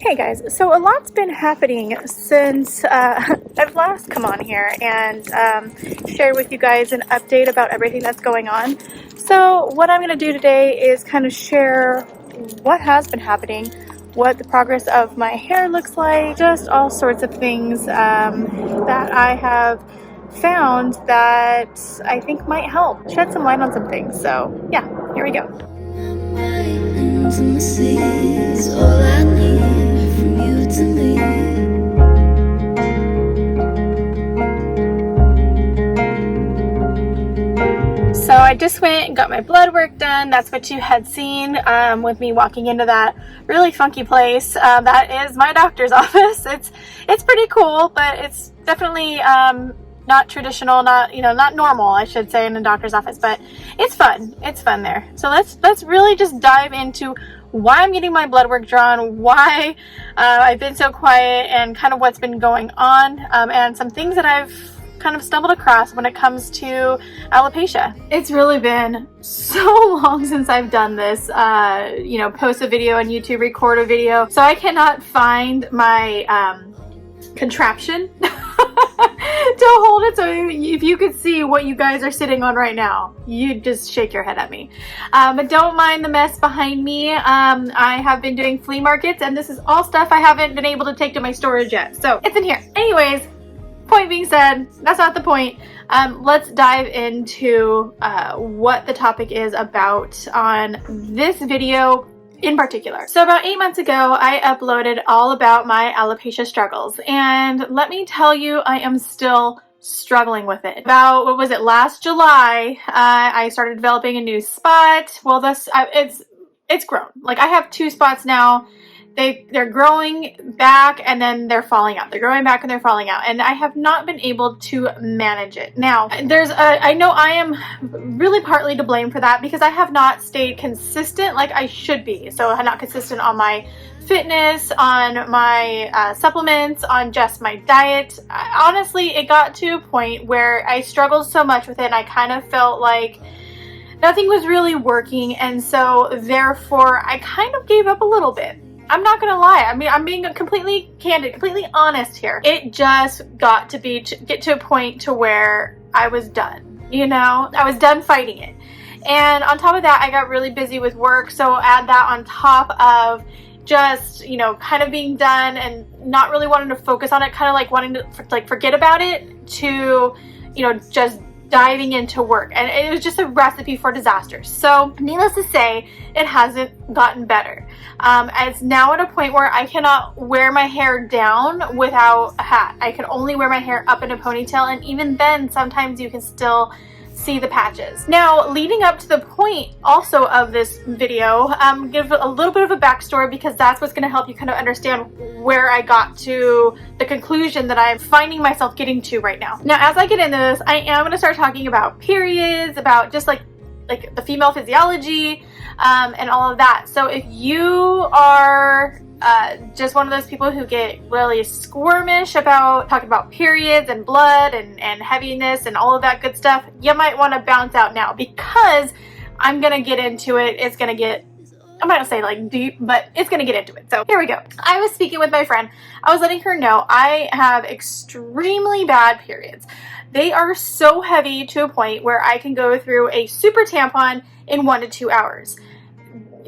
Hey guys, so a lot's been happening since I've last come on here and shared with you guys an update about everything that's going on. So what I'm going to do today is kind of share what has been happening, what the progress of my hair looks like, just all sorts of things that I have found that I think might help shed some light on some things. So yeah, here we go. All I need from you to leave. So I just went and got my blood work done. That's what you had seen with me walking into that really funky place. That is my doctor's office. It's pretty cool, but it's definitely not traditional, not normal, I should say, in a doctor's office, but it's fun. It's fun there. So let's really just dive into why I'm getting my blood work drawn, why I've been so quiet, and kind of what's been going on, and some things that I've kind of stumbled across when it comes to alopecia. It's really been so long since I've done this, post a video on YouTube, record a video, so I cannot find my contraption to hold it. So if you could see what you guys are sitting on right now, you'd just shake your head at me. But don't mind the mess behind me. I have been doing flea markets, and this is all stuff I haven't been able to take to my storage yet. So it's in here. Anyways, point being said, that's not the point. Let's dive into what the topic is about on this video in particular. So about 8 months ago, I uploaded all about my alopecia struggles, and let me tell you, I am still struggling with it. About, what was it, last July, I started developing a new spot. Well, it's grown. Like, I have 2 spots now. They're growing back and then they're falling out. They're growing back and they're falling out. And I have not been able to manage it. Now, I know I am really partly to blame for that because I have not stayed consistent like I should be. So I'm not consistent on my fitness, on my supplements, on just my diet. Honestly, it got to a point where I struggled so much with it, and I kind of felt like nothing was really working. And so therefore, I kind of gave up a little bit. I'm not gonna lie. I mean, I'm being completely candid, completely honest here. It just got to get to a point to where I was done. I was done fighting it. And on top of that, I got really busy with work. So add that on top of just, kind of being done and not really wanting to focus on it, kind of like wanting to forget about it, to, just diving into work, and it was just a recipe for disaster. So needless to say, it hasn't gotten better. It's now at a point where I cannot wear my hair down without a hat. I can only wear my hair up in a ponytail, and even then sometimes you can still see the patches. Now, leading up to the point also of this video, give a little bit of a backstory, because that's what's going to help you kind of understand where I got to the conclusion that I'm finding myself getting to right now. Now, as I get into this, I am going to start talking about periods, about just like the female physiology, and all of that. So if you are just one of those people who get really squirmish about talking about periods and blood and heaviness and all of that good stuff, you might want to bounce out now, because I'm gonna get into it. It's gonna get, I'm not gonna say like deep, but it's gonna get into it. So here we go. I was speaking with my friend. I was letting her know I have extremely bad periods. They are so heavy to a point where I can go through a super tampon in 1 to 2 hours.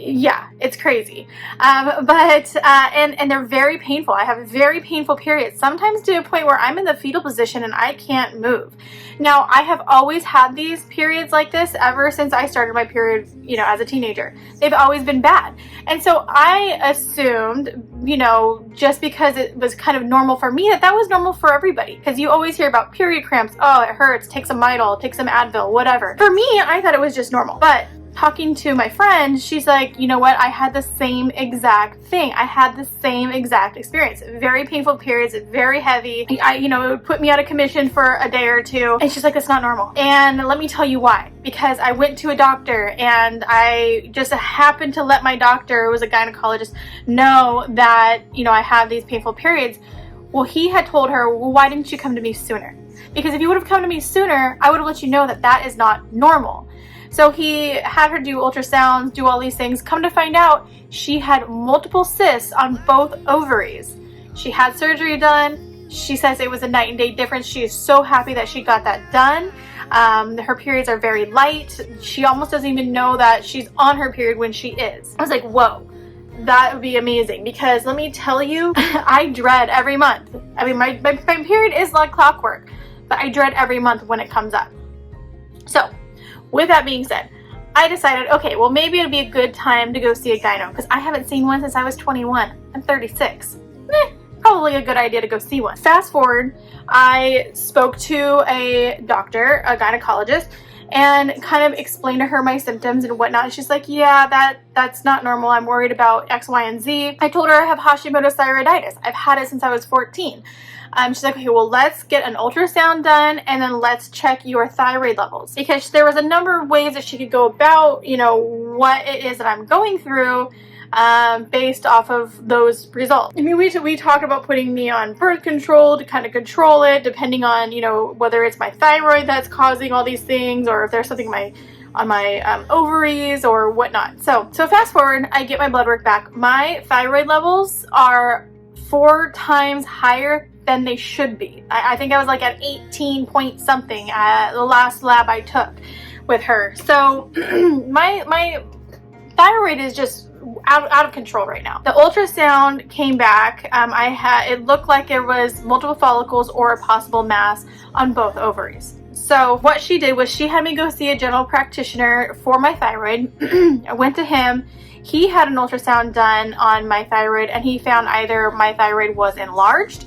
Yeah, it's crazy. And they're very painful. I have very painful periods, sometimes to a point where I'm in the fetal position and I can't move. Now, I have always had these periods like this ever since I started my period, as a teenager. They've always been bad. And so I assumed, just because it was kind of normal for me, that was normal for everybody. Because you always hear about period cramps. Oh, it hurts. Take some Midol, take some Advil, whatever. For me, I thought it was just normal. But talking to my friend, she's like, you know what, I had the same exact thing. I had the same exact experience. Very painful periods, very heavy. It would put me out of commission for a day or two. And she's like, it's not normal. And let me tell you why. Because I went to a doctor, and I just happened to let my doctor, who was a gynecologist, know that, I have these painful periods. Well, he had told her, well, why didn't you come to me sooner? Because if you would have come to me sooner, I would have let you know that that is not normal. So he had her do ultrasounds, do all these things. Come to find out, she had multiple cysts on both ovaries. She had surgery done. She says it was a night and day difference. She is so happy that she got that done. Her periods are very light. She almost doesn't even know that she's on her period when she is. I was like, whoa, that would be amazing, because let me tell you, I dread every month. I mean, my period is like clockwork, but I dread every month when it comes up. So with that being said, I decided, okay, well, maybe it'd be a good time to go see a gyno, because I haven't seen one since I was 21. I'm 36. Probably a good idea to go see one. Fast forward, I spoke to a doctor, a gynecologist, and kind of explained to her my symptoms and whatnot. And she's like, yeah, that's not normal. I'm worried about X, Y, and Z. I told her I have Hashimoto's thyroiditis. I've had it since I was 14. She's like, okay, well, let's get an ultrasound done, and then let's check your thyroid levels, because there was a number of ways that she could go about, you know, what it is that I'm going through, based off of those results. I mean, we talked about putting me on birth control to kind of control it, depending on, you know, whether it's my thyroid that's causing all these things, or if there's something on my ovaries or whatnot. So fast forward, I get my blood work back. My thyroid levels are 4 times higher than they should be. I think I was like at 18 point something at the last lab I took with her. So my thyroid is just out of control right now. The ultrasound came back. It looked like it was multiple follicles or a possible mass on both ovaries. So what she did was she had me go see a general practitioner for my thyroid. I went to him. He had an ultrasound done on my thyroid, and he found either my thyroid was enlarged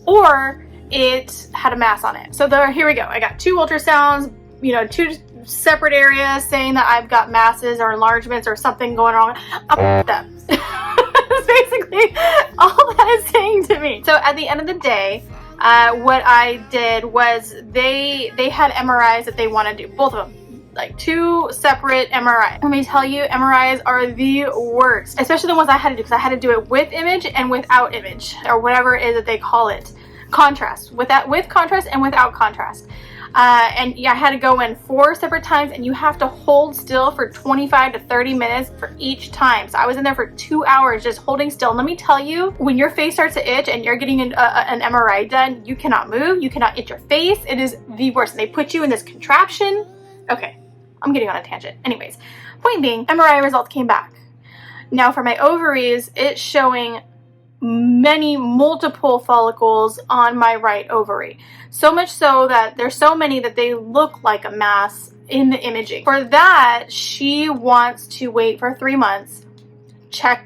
or it had a mass on it. So here we go. I got 2 ultrasounds, you know, 2 separate areas saying that I've got masses or enlargements or something going on. I'm up. That's basically all that is saying to me. So at the end of the day, what I did was they had MRIs that they want to do, both of them. Like 2 separate MRIs. Let me tell you, MRIs are the worst, especially the ones I had to do, because I had to do it with image and without image, or whatever it is that they call it. Contrast. With contrast and without contrast. And yeah, I had to go in 4 separate times, and you have to hold still for 25 to 30 minutes for each time. So I was in there for 2 hours just holding still. And let me tell you, when your face starts to itch and you're getting an MRI done, you cannot move, you cannot itch your face. It is the worst. And they put you in this contraption. Okay, I'm getting on a tangent. Anyways, point being, MRI results came back. Now for my ovaries, it's showing multiple follicles on my right ovary. So much so that there's so many that they look like a mass in the imaging. For that, she wants to wait for 3 months,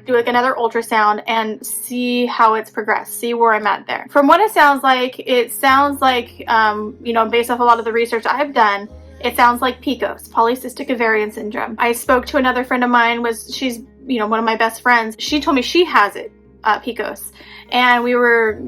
do like another ultrasound, and see how it's progressed, see where I'm at there. From what it sounds like, you know, based off a lot of the research I've done, it sounds like PCOS, polycystic ovarian syndrome. I spoke to another friend of mine, she's, you know, one of my best friends. She told me she has it, PCOS. And we were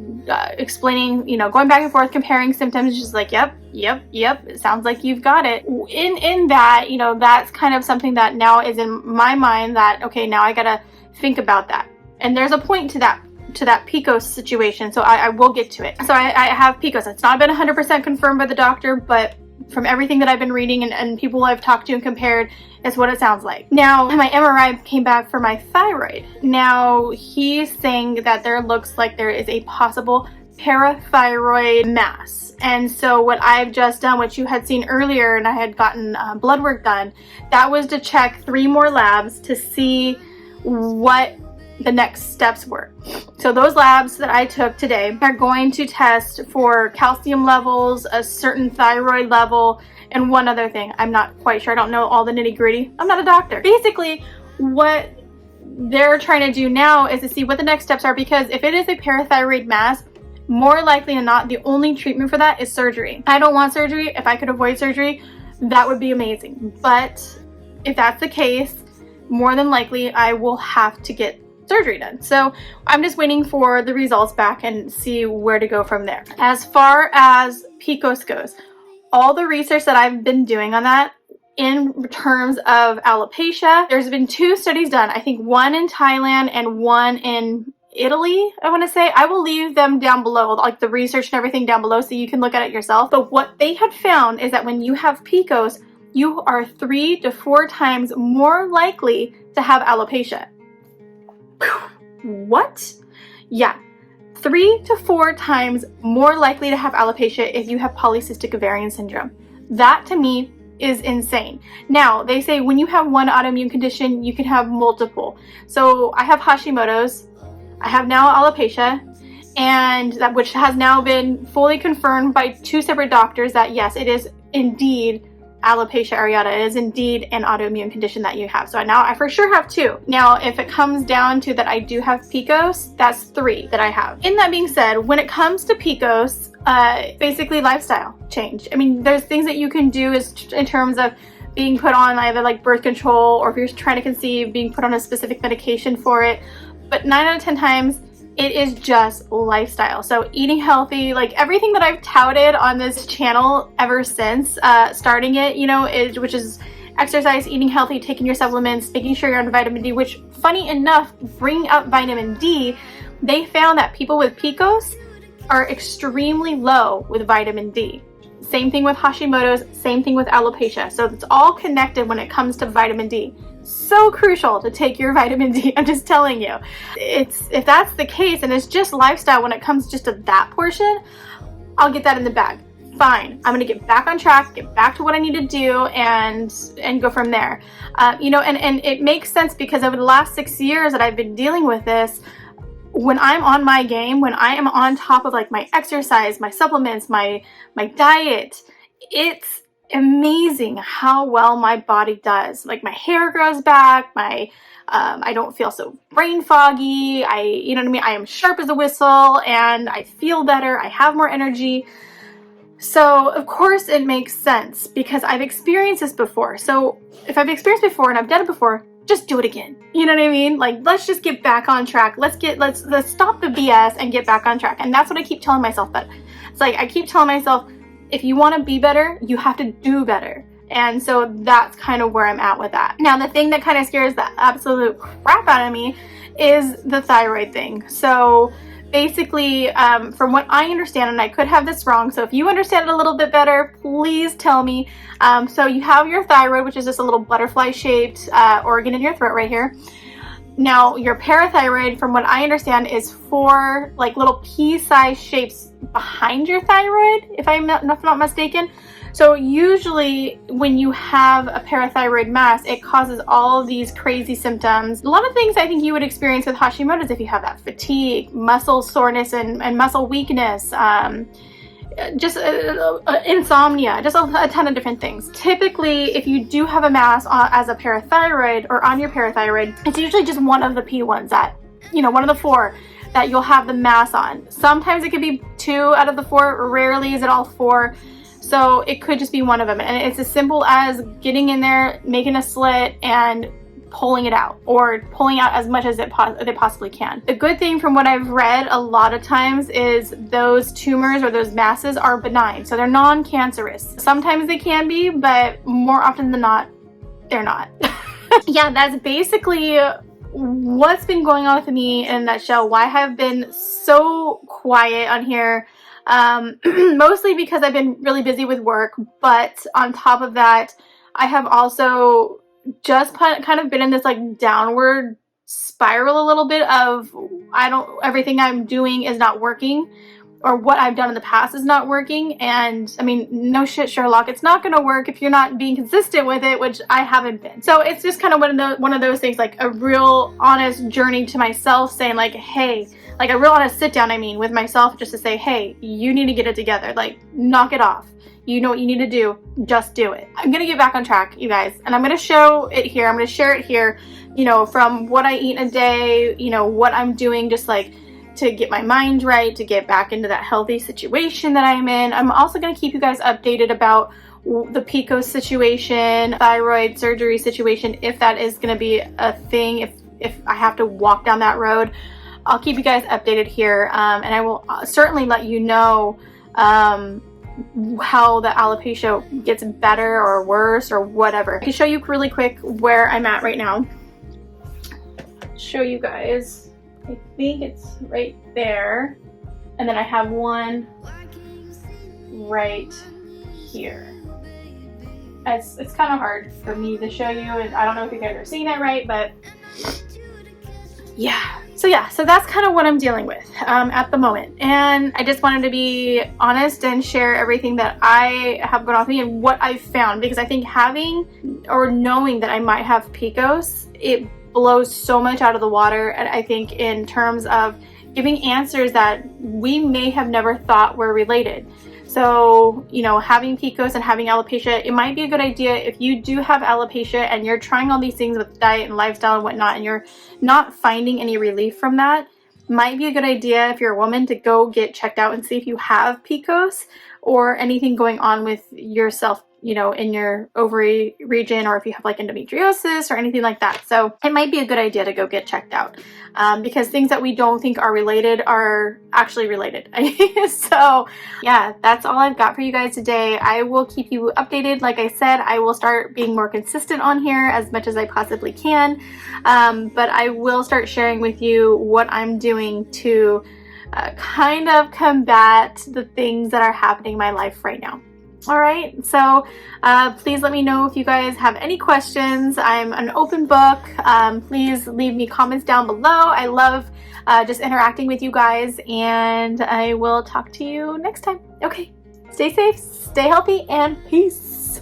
explaining, you know, going back and forth, comparing symptoms. She's like, yep, it sounds like you've got it. In that, you know, that's kind of something that now is in my mind that, okay, now I gotta think about that. And there's a point to that PCOS situation, so I will get to it. So I have PCOS. It's not been 100% confirmed by the doctor, but from everything that I've been reading and people I've talked to and compared, is what it sounds like. Now, my MRI came back for my thyroid. Now, he's saying that there looks like there is a possible parathyroid mass. And so what I've just done, which you had seen earlier, and I had gotten blood work done, that was to check 3 more labs to see what the next steps were. So those labs that I took today are going to test for calcium levels, a certain thyroid level, and one other thing. I'm not quite sure. I don't know all the nitty-gritty. I'm not a doctor. Basically, what they're trying to do now is to see what the next steps are, because if it is a parathyroid mass, more likely than not, the only treatment for that is surgery. I don't want surgery. If I could avoid surgery, that would be amazing. But if that's the case, more than likely, I will have to get surgery done. So I'm just waiting for the results back and see where to go from there. As far as PCOS goes, all the research that I've been doing on that in terms of alopecia, there's been 2 studies done. I think one in Thailand and one in Italy, I want to say. I will leave them down below, like the research and everything down below, so you can look at it yourself. But what they had found is that when you have PCOS, you are 3 to 4 times more likely to have alopecia. What? Yeah, 3 to 4 times more likely to have alopecia if you have polycystic ovarian syndrome. That to me is insane. Now, they say when you have one autoimmune condition, you can have multiple. So I have Hashimoto's, I have now alopecia, and that which has now been fully confirmed by 2 separate doctors that yes, it is indeed alopecia areata. It is indeed an autoimmune condition that you have. So now I for sure have 2. Now, if it comes down to that I do have PCOS, that's 3 that I have. In that being said, when it comes to PCOS, basically lifestyle change. I mean, there's things that you can do in terms of being put on either like birth control, or if you're trying to conceive, being put on a specific medication for it. But 9 out of 10 times, it is just lifestyle. So eating healthy, like everything that I've touted on this channel ever since starting it, you know, which is exercise, eating healthy, taking your supplements, making sure you're on vitamin D, which funny enough, bringing up vitamin D, they found that people with PCOS are extremely low with vitamin D. Same thing with Hashimoto's, same thing with alopecia. So it's all connected when it comes to vitamin D. So crucial to take your vitamin D, I'm just telling you. If that's the case and it's just lifestyle when it comes just to that portion, I'll get that in the bag. Fine, I'm gonna get back on track, get back to what I need to do, and go from there. You know, and it makes sense because over the last 6 years that I've been dealing with this, when I'm on my game, when I am on top of like my exercise, my supplements, my diet, it's amazing how well my body does. Like my hair grows back, I don't feel so brain foggy, you know what I mean? I am sharp as a whistle and I feel better, I have more energy. So of course it makes sense because I've experienced this before. So if I've experienced before and I've done it before, just do it again. You know what I mean? Like, let's just get back on track. Let's stop the BS and get back on track. And that's what I keep telling myself. But it's like, I keep telling myself, if you want to be better, you have to do better. And so that's kind of where I'm at with that. Now, the thing that kind of scares the absolute crap out of me is the thyroid thing. So basically, from what I understand, and I could have this wrong, so if you understand it a little bit better, please tell me. So you have your thyroid, which is just a little butterfly-shaped organ in your throat right here. Now, your parathyroid, from what I understand, is 4 like little pea-sized shapes behind your thyroid, if I'm not mistaken. So usually when you have a parathyroid mass, it causes all of these crazy symptoms. A lot of things I think you would experience with Hashimoto's if you have that fatigue, muscle soreness and muscle weakness, just insomnia, just a ton of different things. Typically, if you do have a mass as a parathyroid or on your parathyroid, it's usually just one of the P1s that, you know, one of the 4 that you'll have the mass on. Sometimes it could be 2 out of the 4, rarely is it all 4. So it could just be one of them. And it's as simple as getting in there, making a slit and pulling it out, or pulling out as much as they possibly can. The good thing from what I've read a lot of times is those tumors or those masses are benign. So they're non-cancerous. Sometimes they can be, but more often than not, they're not. Yeah, that's basically what's been going on with me in a nutshell. Why I've been so quiet on here. Mostly because I've been really busy with work, but on top of that, I have also just kind of been in this like downward spiral a little bit of everything I'm doing is not working, or what I've done in the past is not working. And I mean, no shit, Sherlock, it's not going to work if you're not being consistent with it, which I haven't been. So it's just kind of one of those things, like a real honest journey to myself, saying like, hey, like a real honest sit down, I mean, with myself, just to say, hey, you need to get it together, like knock it off. You know what you need to do, just do it. I'm gonna get back on track, you guys, and I'm gonna show it here. I'm gonna share it here, you know, from what I eat in a day, you know, what I'm doing just like to get my mind right, to get back into that healthy situation that I'm in. I'm also gonna keep you guys updated about the PCOS situation, thyroid surgery situation, if that is gonna be a thing, if I have to walk down that road. I'll keep you guys updated here, and I will certainly let you know how the alopecia gets better or worse or whatever. I can show you really quick where I'm at right now. Show you guys. I think it's right there, and then I have one right here. it's kind of hard for me to show you, and I don't know if you guys are seeing it right, but yeah. So that's kind of what I'm dealing with at the moment. And I just wanted to be honest and share everything that I have going on with me and what I've found, because I think having or knowing that I might have PCOS, it blows so much out of the water. And I think in terms of giving answers that we may have never thought were related. So, you know, having PCOS and having alopecia, it might be a good idea if you do have alopecia and you're trying all these things with diet and lifestyle and whatnot, and you're not finding any relief from that. Might be a good idea if you're a woman to go get checked out and see if you have PCOS or anything going on with yourself, you know, in your ovary region, or if you have like endometriosis or anything like that. So it might be a good idea to go get checked out because things that we don't think are related are actually related. So yeah, that's all I've got for you guys today. I will keep you updated. Like I said, I will start being more consistent on here as much as I possibly can. But I will start sharing with you what I'm doing to kind of combat the things that are happening in my life right now. All right, so please let me know if you guys have any questions. I'm an open book. Please leave me comments down below. I love just interacting with you guys, and I will talk to you next time. Okay, stay safe, stay healthy, and peace.